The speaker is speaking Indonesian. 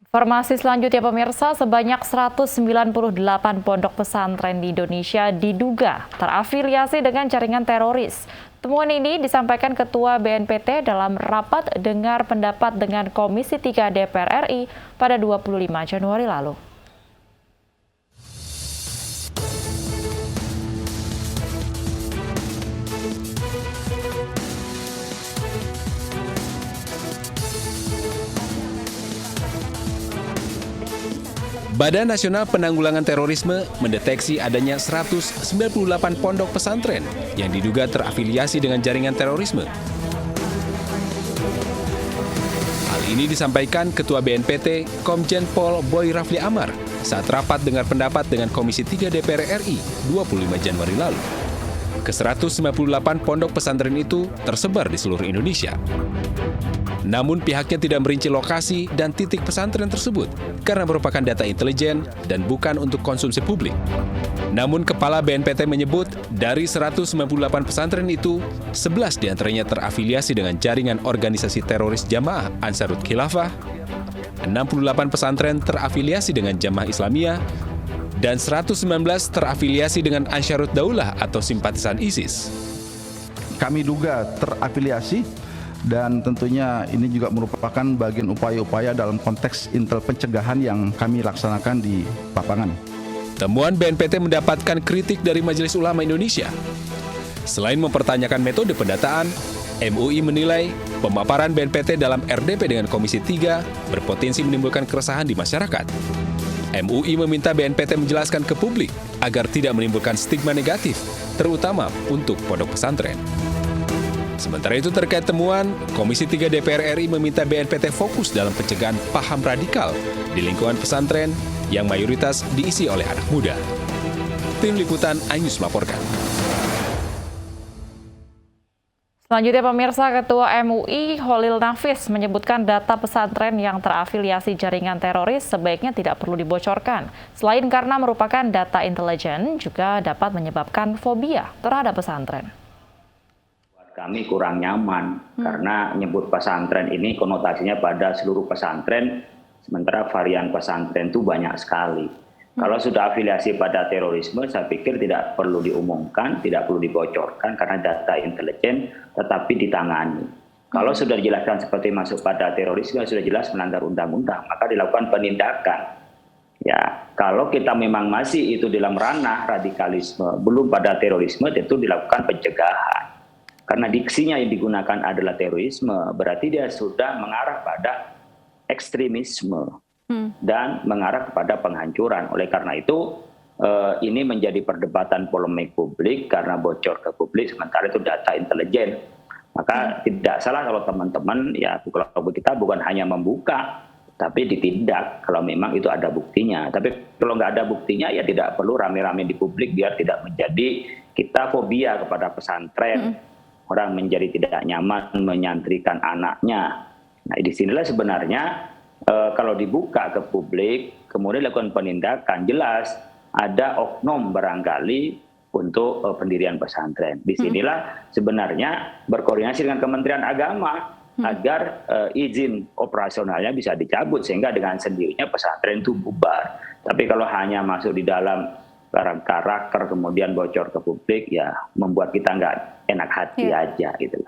Informasi selanjutnya pemirsa, sebanyak 198 pondok pesantren di Indonesia diduga terafiliasi dengan jaringan teroris. Temuan ini disampaikan Ketua BNPT dalam rapat dengar pendapat dengan Komisi 3 DPR RI pada 25 Januari lalu. Badan Nasional Penanggulangan Terorisme mendeteksi adanya 198 pondok pesantren yang diduga terafiliasi dengan jaringan terorisme. Hal ini disampaikan Ketua BNPT Komjen Pol Boy Rafli Amar saat rapat dengar pendapat dengan Komisi 3 DPR RI 25 Januari lalu. Ke-198 pondok pesantren itu tersebar di seluruh Indonesia. Namun pihaknya tidak merinci lokasi dan titik pesantren tersebut karena merupakan data intelijen dan bukan untuk konsumsi publik. Namun Kepala BNPT menyebut dari 198 pesantren itu, 11 diantaranya terafiliasi dengan jaringan organisasi teroris Jamaah Ansarut Khilafah, 68 pesantren terafiliasi dengan Jamaah Islamiyah, dan 119 terafiliasi dengan Ansarut Daulah atau simpatisan ISIS. Kami duga terafiliasi dan tentunya ini juga merupakan bagian upaya-upaya dalam konteks intel pencegahan yang kami laksanakan di lapangan. Temuan BNPT mendapatkan kritik dari Majelis Ulama Indonesia. Selain mempertanyakan metode pendataan, MUI menilai pemaparan BNPT dalam RDP dengan Komisi 3 berpotensi menimbulkan keresahan di masyarakat. MUI meminta BNPT menjelaskan ke publik agar tidak menimbulkan stigma negatif, terutama untuk pondok pesantren. Sementara itu terkait temuan, Komisi 3 DPR RI meminta BNPT fokus dalam pencegahan paham radikal di lingkungan pesantren yang mayoritas diisi oleh anak muda. Tim Liputan iNews melaporkan. Selanjutnya pemirsa, Ketua MUI Holil Nafis menyebutkan data pesantren yang terafiliasi jaringan teroris sebaiknya tidak perlu dibocorkan. Selain karena merupakan data intelijen, juga dapat menyebabkan fobia terhadap pesantren. Kami kurang nyaman karena nyebut pesantren ini konotasinya pada seluruh pesantren, sementara varian pesantren itu banyak sekali. Kalau sudah afiliasi pada terorisme, saya pikir tidak perlu diumumkan, tidak perlu dibocorkan karena data intelijen tetapi ditangani. Kalau sudah dijelaskan seperti masuk pada terorisme, sudah jelas melanggar undang-undang, maka dilakukan penindakan. Ya, kalau kita memang masih itu dalam ranah radikalisme, belum pada terorisme, tentu dilakukan pencegahan. Karena diksinya yang digunakan adalah terorisme, berarti dia sudah mengarah pada ekstremisme dan mengarah kepada penghancuran. Oleh karena itu, ini menjadi perdebatan polemik publik karena bocor ke publik, sementara itu data intelijen. Maka tidak salah kalau teman-teman, ya kalau kita bukan hanya membuka, tapi ditindak kalau memang itu ada buktinya. Tapi kalau nggak ada buktinya, ya tidak perlu rame-rame di publik biar tidak menjadi kita fobia kepada pesantren. Orang menjadi tidak nyaman menyantrikan anaknya. Nah, disinilah sebenarnya kalau dibuka ke publik, kemudian dilakukan penindakan, jelas ada oknum barangkali untuk pendirian pesantren. Disinilah sebenarnya berkoordinasi dengan Kementerian Agama agar izin operasionalnya bisa dicabut sehingga dengan sendirinya pesantren itu bubar. Tapi kalau hanya masuk di dalam karakter kemudian bocor ke publik, ya membuat kita nggak enak hati aja gitu.